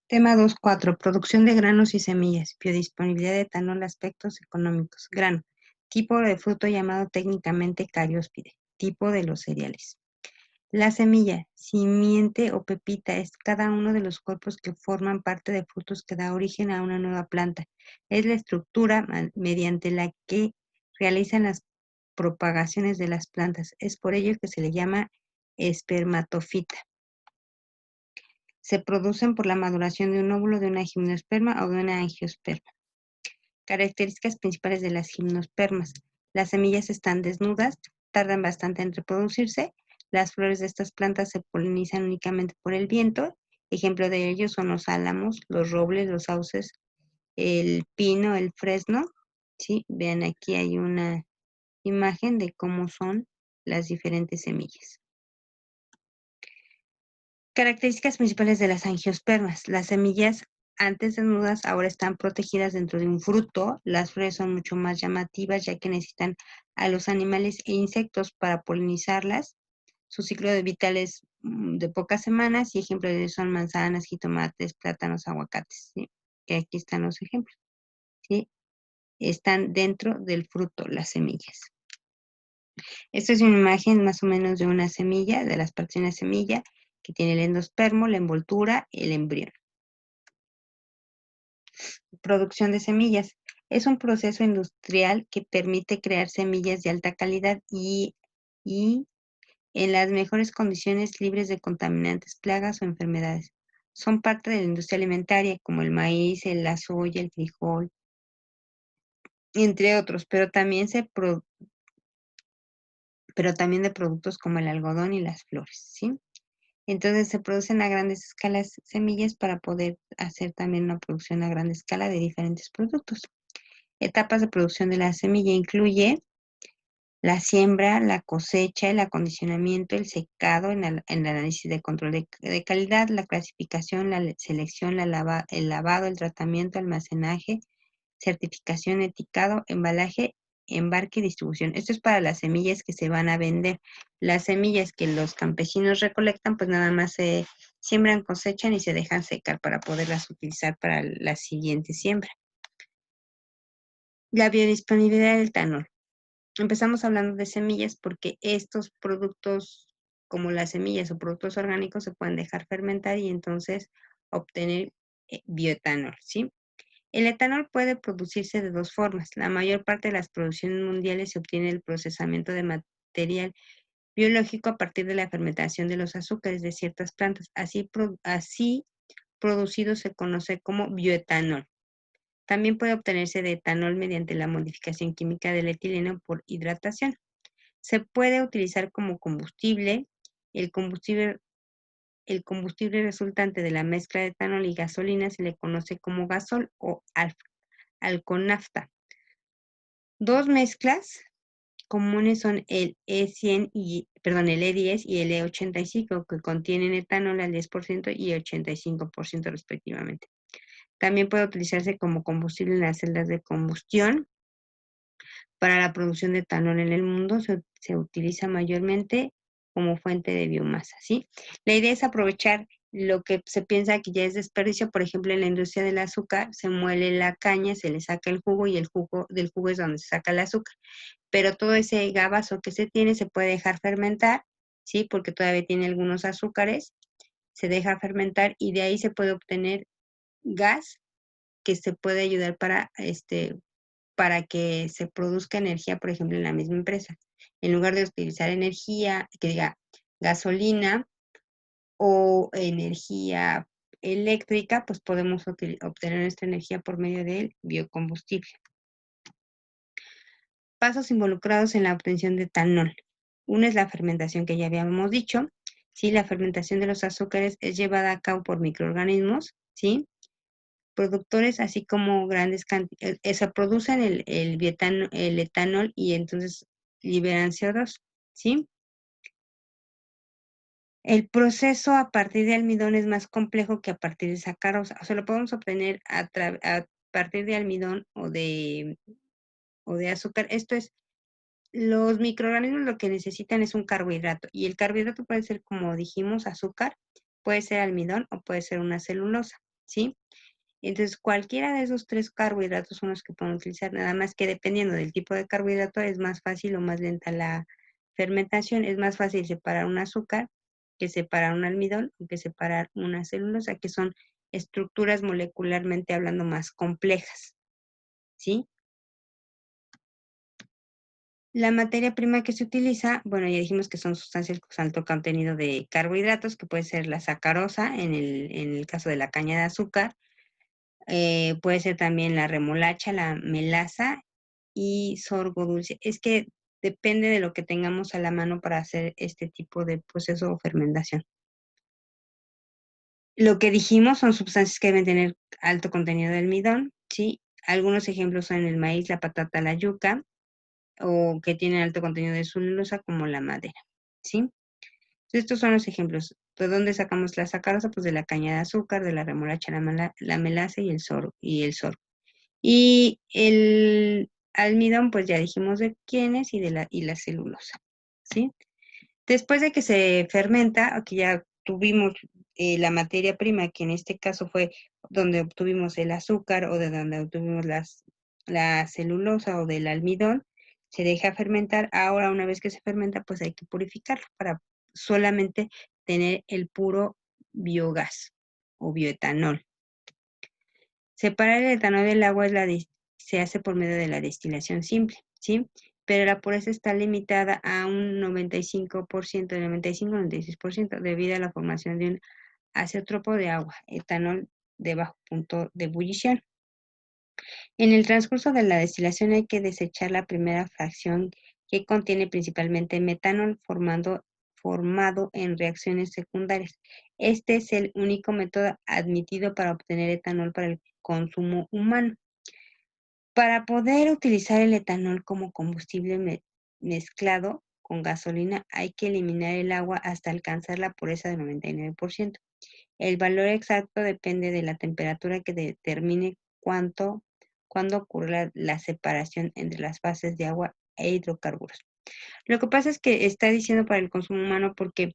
Tema 2.4. Producción de granos y semillas. Biodisponibilidad de etanol. Aspectos económicos. Grano. Tipo de fruto llamado técnicamente carióspide. Tipo de los cereales. La semilla, simiente o pepita es cada uno de los cuerpos que forman parte de frutos que da origen a una nueva planta. Es la estructura mediante la que realizan las propagaciones de las plantas. Es por ello que se le llama espermatofita. Se producen por la maduración de un óvulo de una gimnosperma o de una angiosperma. Características principales de las gimnospermas. Las semillas están desnudas, tardan bastante en reproducirse. Las flores de estas plantas se polinizan únicamente por el viento. Ejemplo de ellos son los álamos, los robles, los sauces, el pino, el fresno. ¿Sí? Vean, aquí hay una imagen de cómo son las diferentes semillas. Características principales de las angiospermas. Las semillas antes desnudas ahora están protegidas dentro de un fruto. Las flores son mucho más llamativas ya que necesitan a los animales e insectos para polinizarlas. Su ciclo de vital es de pocas semanas y ejemplos de ello son manzanas, jitomates, plátanos, aguacates. ¿Sí? Que aquí están los ejemplos. ¿Sí? Están dentro del fruto las semillas. Esta es una imagen más o menos de una semilla, de las partes de una semilla, que tiene el endospermo, la envoltura, el embrión. Producción de semillas. Es un proceso industrial que permite crear semillas de alta calidad y en las mejores condiciones libres de contaminantes, plagas o enfermedades. Son parte de la industria alimentaria como el maíz, la soya, el frijol, entre otros, pero también de productos como el algodón y las flores, ¿sí? Entonces se producen a grandes escalas semillas para poder hacer también una producción a gran escala de diferentes productos. Etapas de producción de la semilla incluye la siembra, la cosecha, el acondicionamiento, el secado, el análisis de control de calidad, la clasificación, la selección, el lavado, el tratamiento, almacenaje, certificación, etiquetado, embalaje, embarque y distribución. Esto es para las semillas que se van a vender. Las semillas que los campesinos recolectan, pues nada más se siembran, cosechan y se dejan secar para poderlas utilizar para la siguiente siembra. La biodisponibilidad del etanol. Empezamos hablando de semillas porque estos productos, como las semillas o productos orgánicos, se pueden dejar fermentar y entonces obtener bioetanol, ¿sí? El etanol puede producirse de dos formas. La mayor parte de las producciones mundiales se obtiene el procesamiento de material biológico a partir de la fermentación de los azúcares de ciertas plantas. Así producido se conoce como bioetanol. También puede obtenerse de etanol mediante la modificación química del etileno por hidratación. Se puede utilizar como combustible. El combustible resultante de la mezcla de etanol y gasolina se le conoce como gasol o alconafta. Dos mezclas comunes son el E10 y el E85, que contienen etanol al 10% y 85% respectivamente. También puede utilizarse como combustible en las celdas de combustión. Para la producción de etanol en el mundo se utiliza mayormente como fuente de biomasa, ¿sí? La idea es aprovechar lo que se piensa que ya es desperdicio. Por ejemplo, en la industria del azúcar se muele la caña, se le saca el jugo y del jugo es donde se saca el azúcar. Pero todo ese gabazo que se tiene se puede dejar fermentar, ¿sí? Porque todavía tiene algunos azúcares, se deja fermentar y de ahí se puede obtener gas que se puede ayudar para que se produzca energía, por ejemplo, en la misma empresa. En lugar de utilizar energía, que diga gasolina o energía eléctrica, pues podemos obtener nuestra energía por medio del biocombustible. Pasos involucrados en la obtención de etanol. Uno es la fermentación que ya habíamos dicho. ¿Sí? La fermentación de los azúcares es llevada a cabo por microorganismos, ¿sí? Productores, así como grandes cantidades, se producen el etanol y entonces liberan CO2, ¿sí? El proceso a partir de almidón es más complejo que a partir de sacarosa. O sea, lo podemos obtener a partir de almidón o de azúcar. Esto es, los microorganismos lo que necesitan es un carbohidrato y el carbohidrato puede ser, como dijimos, azúcar, puede ser almidón o puede ser una celulosa. ¿sí? Entonces, cualquiera de esos 3 carbohidratos son los que pueden utilizar, nada más que dependiendo del tipo de carbohidrato es más fácil o más lenta la fermentación. Es más fácil separar un azúcar que separar un almidón o que separar una celulosa, que son estructuras molecularmente hablando más complejas, ¿sí? La materia prima que se utiliza, bueno, ya dijimos que son sustancias con alto contenido de carbohidratos, que puede ser la sacarosa en el caso de la caña de azúcar, puede ser también la remolacha, la melaza y sorgo dulce. Es que depende de lo que tengamos a la mano para hacer este tipo de proceso o fermentación. Lo que dijimos son sustancias que deben tener alto contenido de almidón, ¿sí? Algunos ejemplos son el maíz, la patata, la yuca, o que tienen alto contenido de celulosa como la madera, ¿sí? Estos son los ejemplos. ¿De dónde sacamos la sacarosa? Pues de la caña de azúcar, de la remolacha, la melaza y el sorgo. Y el almidón, pues ya dijimos de quién es y la celulosa, ¿sí? Después de que se fermenta, aquí ya tuvimos la materia prima, que en este caso fue donde obtuvimos el azúcar o de donde obtuvimos la celulosa o del almidón, se deja fermentar. Ahora, una vez que se fermenta, pues hay que purificarlo para solamente tener el puro biogás o bioetanol. Separar el etanol del agua se hace por medio de la destilación simple, ¿sí? Pero la pureza está limitada a un 95%, 95-96%, debido a la formación de un azeotropo de agua, etanol de bajo punto de ebullición. En el transcurso de la destilación hay que desechar la primera fracción, que contiene principalmente metanol formado en reacciones secundarias. Este es el único método admitido para obtener etanol para el consumo humano. Para poder utilizar el etanol como combustible mezclado con gasolina, hay que eliminar el agua hasta alcanzar la pureza del 99%. El valor exacto depende de la temperatura que determine cuándo ocurre la separación entre las fases de agua e hidrocarburos. Lo que pasa es que está diciendo para el consumo humano porque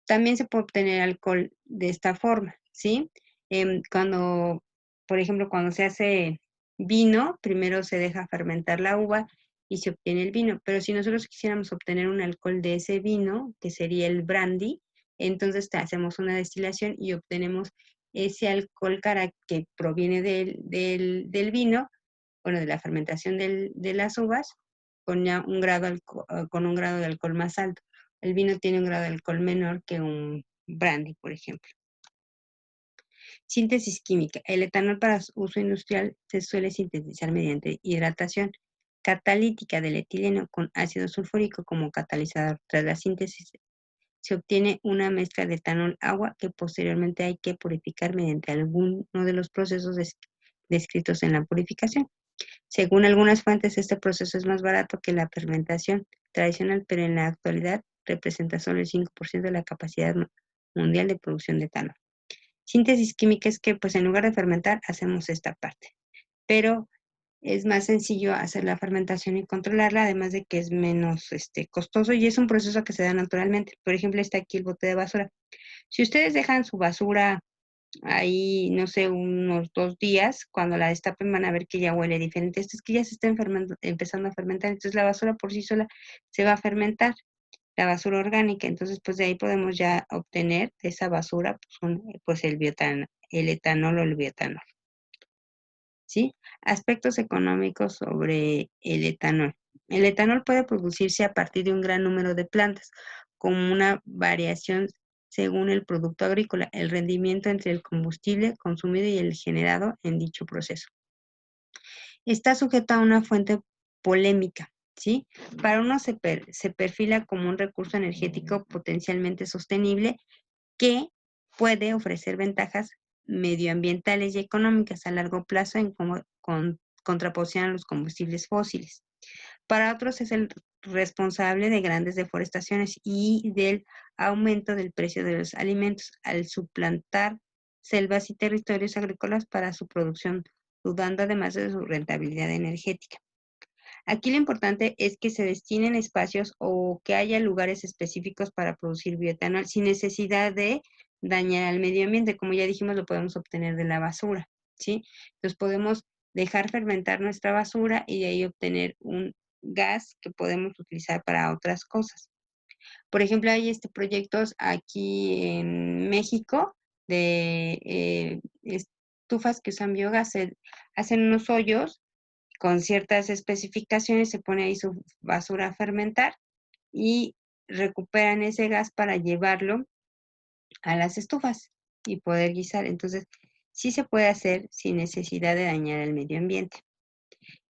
también se puede obtener alcohol de esta forma, ¿sí? Cuando, por ejemplo, cuando se hace vino, primero se deja fermentar la uva y se obtiene el vino. Pero si nosotros quisiéramos obtener un alcohol de ese vino, que sería el brandy, entonces hacemos una destilación y obtenemos ese alcohol que proviene del vino, bueno, de la fermentación de las uvas, con ya con un grado de alcohol más alto. El vino tiene un grado de alcohol menor que un brandy, por ejemplo. Síntesis química. El etanol para su uso industrial se suele sintetizar mediante hidratación catalítica del etileno con ácido sulfúrico como catalizador. Tras la síntesis se obtiene una mezcla de etanol-agua que posteriormente hay que purificar mediante alguno de los procesos descritos en la purificación. Según algunas fuentes, este proceso es más barato que la fermentación tradicional, pero en la actualidad representa solo el 5% de la capacidad mundial de producción de etanol. Síntesis química es que, pues, en lugar de fermentar, hacemos esta parte. Pero es más sencillo hacer la fermentación y controlarla, además de que es menos costoso y es un proceso que se da naturalmente. Por ejemplo, está aquí el bote de basura. Si ustedes dejan su basura ahí, no sé, unos 2 días, cuando la destapen van a ver que ya huele diferente. Esto es que ya se está empezando a fermentar, entonces la basura por sí sola se va a fermentar, la basura orgánica. Entonces, pues de ahí podemos ya obtener de esa basura pues el etanol o el bioetanol, ¿sí? Aspectos económicos sobre el etanol. El etanol puede producirse a partir de un gran número de plantas, con una variación según el producto agrícola, el rendimiento entre el combustible consumido y el generado en dicho proceso. Está sujeto a una fuente polémica, ¿sí? Para uno se perfila como un recurso energético potencialmente sostenible que puede ofrecer ventajas medioambientales y económicas a largo plazo en contraposición a los combustibles fósiles. Para otros es el responsable de grandes deforestaciones y del aumento del precio de los alimentos al suplantar selvas y territorios agrícolas para su producción, dudando además de su rentabilidad energética. Aquí lo importante es que se destinen espacios o que haya lugares específicos para producir bioetanol sin necesidad de dañar al medio ambiente. Como ya dijimos, lo podemos obtener de la basura, ¿sí? Entonces podemos dejar fermentar nuestra basura y de ahí obtener un gas que podemos utilizar para otras cosas. Por ejemplo, hay proyectos aquí en México de estufas que usan biogás, hacen unos hoyos con ciertas especificaciones, se pone ahí su basura a fermentar y recuperan ese gas para llevarlo a las estufas y poder guisar. Entonces, sí se puede hacer sin necesidad de dañar el medio ambiente.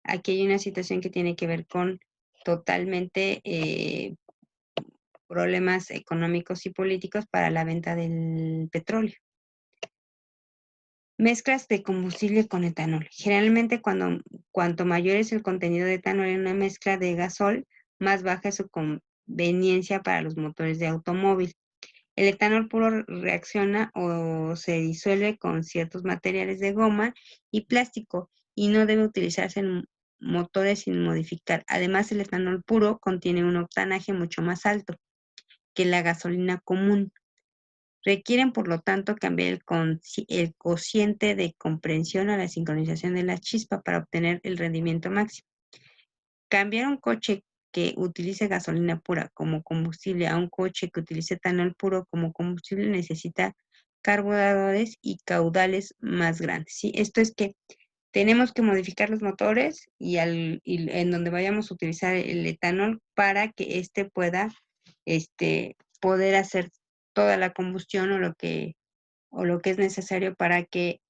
Aquí hay una situación que tiene que ver con totalmente problemas económicos y políticos para la venta del petróleo. Mezclas de combustible con etanol. Generalmente cuanto mayor es el contenido de etanol en una mezcla de gasol, más baja es su conveniencia para los motores de automóvil. El etanol puro reacciona o se disuelve con ciertos materiales de goma y plástico y no debe utilizarse en motores sin modificar. Además, el etanol puro contiene un octanaje mucho más alto que la gasolina común. Requieren, por lo tanto, cambiar el cociente de comprensión a la sincronización de la chispa para obtener el rendimiento máximo. Cambiar un coche que utilice gasolina pura como combustible a un coche que utilice etanol puro como combustible necesita carburadores y caudales más grandes, ¿sí? Esto es que tenemos que modificar los motores y en donde vayamos a utilizar el etanol para que pueda poder hacer toda la combustión o lo que es necesario para que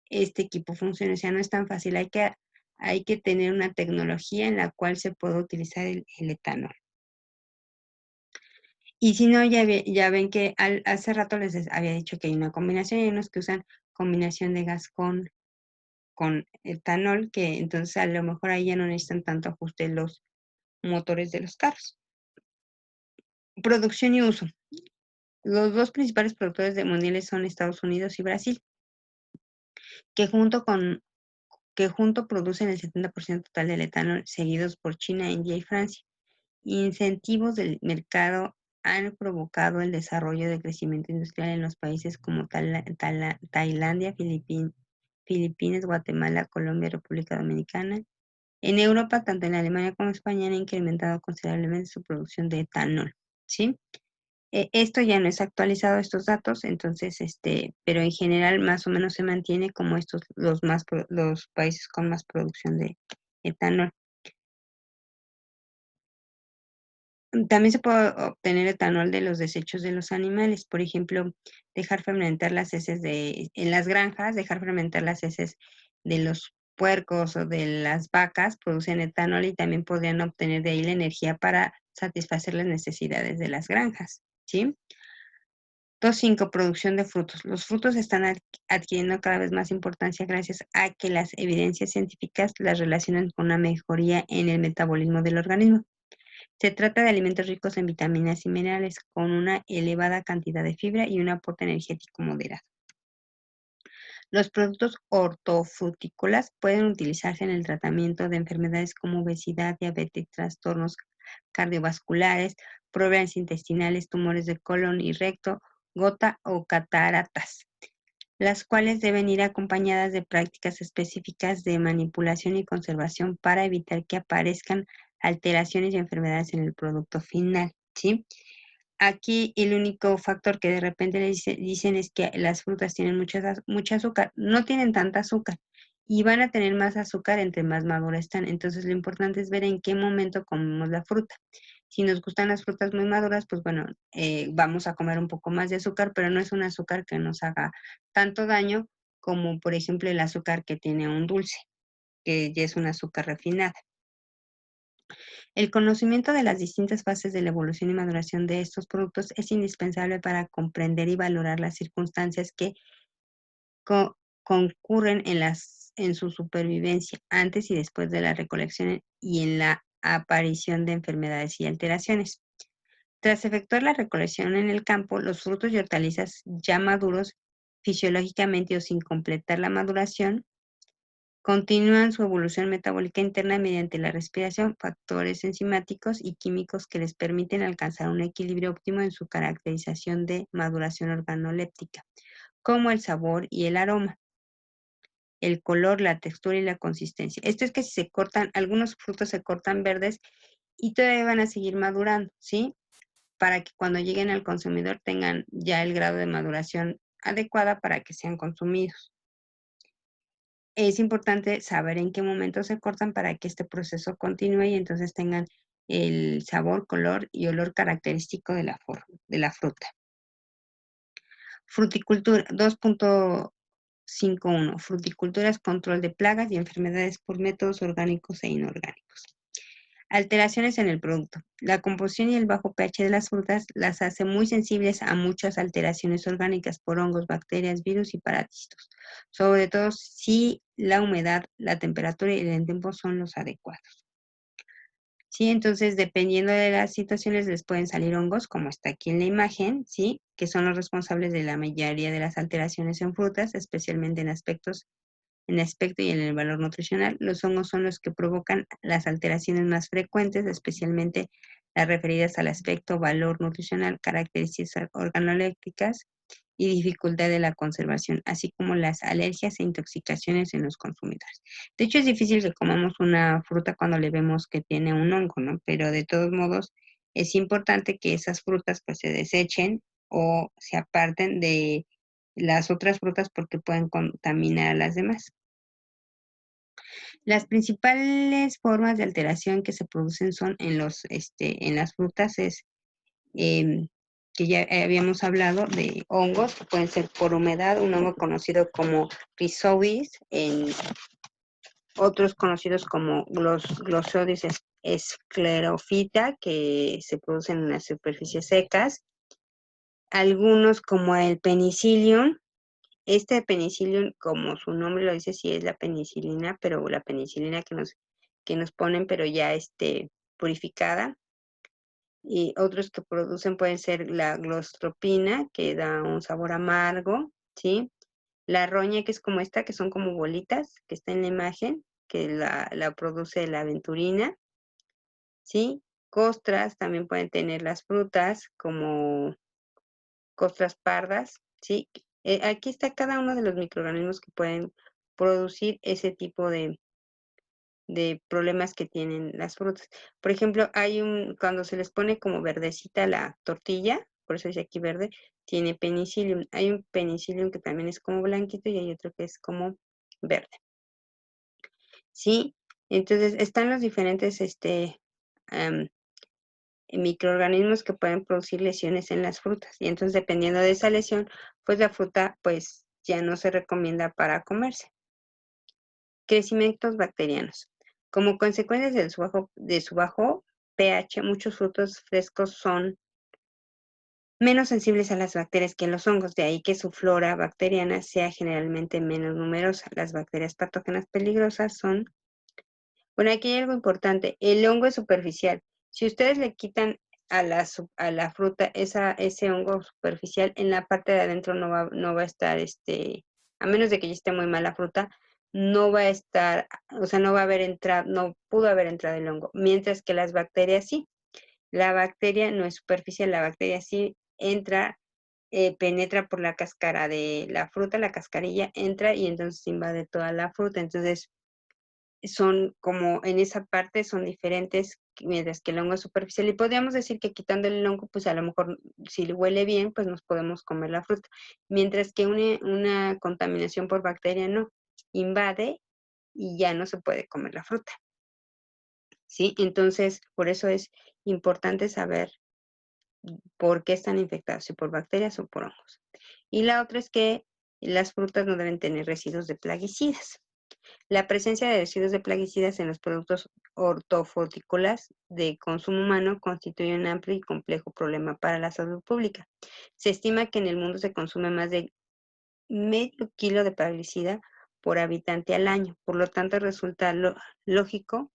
este equipo funcione. O sea, no es tan fácil, hay que tener una tecnología en la cual se pueda utilizar el etanol. Y si no, ya ven que hace rato les había dicho que hay una combinación, hay unos que usan combinación de gas con etanol, que entonces a lo mejor ahí ya no necesitan tanto ajuste los motores de los carros. Producción y uso. Los dos principales productores de mundiales son Estados Unidos y Brasil, que junto producen el 70% total del etanol, seguidos por China, India y Francia. Incentivos del mercado han provocado el desarrollo de crecimiento industrial en los países como Tailandia, Filipinas, Guatemala, Colombia, República Dominicana. En Europa, tanto en Alemania como en España, han incrementado considerablemente su producción de etanol, ¿sí? Esto ya no es actualizado, estos datos, entonces, pero en general más o menos se mantiene como los países con más producción de etanol. También se puede obtener etanol de los desechos de los animales, por ejemplo, dejar fermentar las heces en las granjas, dejar fermentar las heces de los puercos o de las vacas, producen etanol y también podrían obtener de ahí la energía para satisfacer las necesidades de las granjas, ¿sí? 2.5. Producción de frutos. Los frutos están adquiriendo cada vez más importancia gracias a que las evidencias científicas las relacionan con una mejoría en el metabolismo del organismo. Se trata de alimentos ricos en vitaminas y minerales, con una elevada cantidad de fibra y un aporte energético moderado. Los productos hortofrutícolas pueden utilizarse en el tratamiento de enfermedades como obesidad, diabetes, trastornos cardiovasculares, problemas intestinales, tumores de colon y recto, gota o cataratas, las cuales deben ir acompañadas de prácticas específicas de manipulación y conservación para evitar que aparezcan alteraciones y enfermedades en el producto final, ¿sí? Aquí el único factor que de repente le dicen es que las frutas tienen mucho azúcar. No tienen tanta azúcar y van a tener más azúcar entre más maduras están. Entonces lo importante es ver en qué momento comemos la fruta. Si nos gustan las frutas muy maduras, pues bueno, vamos a comer un poco más de azúcar, pero no es un azúcar que nos haga tanto daño como, por ejemplo, el azúcar que tiene un dulce, que ya es un azúcar refinada. El conocimiento de las distintas fases de la evolución y maduración de estos productos es indispensable para comprender y valorar las circunstancias que concurren en su supervivencia antes y después de la recolección y en la aparición de enfermedades y alteraciones. Tras efectuar la recolección en el campo, los frutos y hortalizas ya maduros fisiológicamente o sin completar la maduración Continúan su evolución metabólica interna mediante la respiración, factores enzimáticos y químicos que les permiten alcanzar un equilibrio óptimo en su caracterización de maduración organoléptica, como el sabor y el aroma, el color, la textura y la consistencia. Esto es que si se cortan, algunos frutos se cortan verdes y todavía van a seguir madurando, ¿sí? Para que cuando lleguen al consumidor tengan ya el grado de maduración adecuada para que sean consumidos. Es importante saber en qué momento se cortan para que este proceso continúe y entonces tengan el sabor, color y olor característico de la fruta. Fruticultura 2.51. Fruticultura es control de plagas y enfermedades por métodos orgánicos e inorgánicos. Alteraciones en el producto. La composición y el bajo pH de las frutas las hace muy sensibles a muchas alteraciones orgánicas por hongos, bacterias, virus y parásitos, sobre todo si la humedad, la temperatura y el tiempo son los adecuados. Sí, entonces dependiendo de las situaciones les pueden salir hongos, como está aquí en la imagen, sí, que son los responsables de la mayoría de las alteraciones en frutas, especialmente en aspecto y en el valor nutricional. Los hongos son los que provocan las alteraciones más frecuentes, especialmente las referidas al aspecto, valor nutricional, características organolépticas y dificultad de la conservación, así como las alergias e intoxicaciones en los consumidores. De hecho, es difícil que comamos una fruta cuando le vemos que tiene un hongo, ¿no? Pero de todos modos, es importante que esas frutas pues se desechen o se aparten de las otras frutas porque pueden contaminar a las demás. Las principales formas de alteración que se producen son en las frutas em, que ya habíamos hablado de hongos, que pueden ser por humedad, un hongo conocido como Rhizopis, en otros conocidos como Glossodius sclerophyta, que se producen en las superficies secas, algunos como el Penicillium. Este Penicillium, como su nombre lo dice, sí es la penicilina, pero la penicilina que nos ponen, pero ya purificada. Y otros que producen pueden ser la glostropina, que da un sabor amargo, ¿sí? La roña, que es como esta, que son como bolitas, que está en la imagen, que la produce la aventurina, ¿sí? Costras también pueden tener las frutas, como costras pardas, ¿sí? Aquí está cada uno de los microorganismos que pueden producir ese tipo de problemas que tienen las frutas. Por ejemplo, cuando se les pone como verdecita la tortilla, por eso dice aquí verde, tiene penicillium. Hay un penicillium que también es como blanquito y hay otro que es como verde. ¿Sí? Entonces, están los diferentes am, microorganismos que pueden producir lesiones en las frutas. Y entonces, dependiendo de esa lesión, pues la fruta pues ya no se recomienda para comerse. Crecimientos bacterianos. Como consecuencia de su bajo pH, muchos frutos frescos son menos sensibles a las bacterias que los hongos, de ahí que su flora bacteriana sea generalmente menos numerosa. Las bacterias patógenas peligrosas son. Bueno, aquí hay algo importante. El hongo es superficial. Si ustedes le quitan a la fruta ese hongo superficial, en la parte de adentro no va a estar, a menos de que ya esté muy mal la fruta, no va a estar, o sea, no va a haber entrado, no pudo haber entrado el hongo. Mientras que las bacterias sí. La bacteria no es superficial, la bacteria sí entra, penetra por la cáscara de la fruta, la cascarilla entra y entonces invade toda la fruta. Entonces, son como en esa parte son diferentes, mientras que el hongo es superficial. Y podríamos decir que quitando el hongo, pues a lo mejor si huele bien, pues nos podemos comer la fruta. Mientras que una contaminación por bacteria no, invade y ya no se puede comer la fruta. ¿Sí? Entonces, por eso es importante saber por qué están infectados, si por bacterias o por hongos. Y la otra es que las frutas no deben tener residuos de plaguicidas. La presencia de residuos de plaguicidas en los productos hortofrutícolas de consumo humano constituye un amplio y complejo problema para la salud pública. Se estima que en el mundo se consume más de medio kilo de plaguicida por habitante al año. Por lo tanto, resulta lógico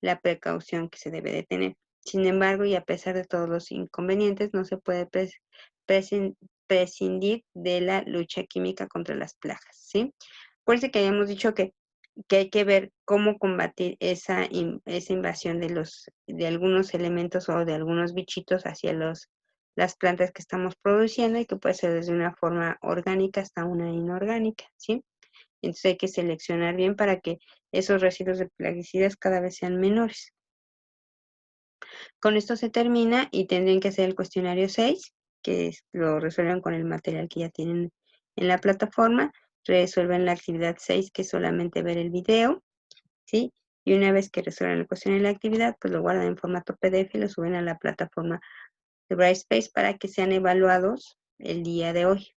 la precaución que se debe de tener. Sin embargo, y a pesar de todos los inconvenientes, no se puede prescindir de la lucha química contra las plagas, ¿sí? Por eso que habíamos dicho que que hay que ver cómo combatir esa invasión de algunos elementos o de algunos bichitos hacia las plantas que estamos produciendo, y que puede ser desde una forma orgánica hasta una inorgánica, ¿sí? Entonces hay que seleccionar bien para que esos residuos de plaguicidas cada vez sean menores. Con esto se termina y tendrían que hacer el cuestionario 6, que lo resuelven con el material que ya tienen en la plataforma. Resuelven la actividad 6, que es solamente ver el video, ¿sí? Y una vez que resuelvan el cuestionario y la actividad, pues lo guardan en formato PDF y lo suben a la plataforma de Brightspace para que sean evaluados el día de hoy.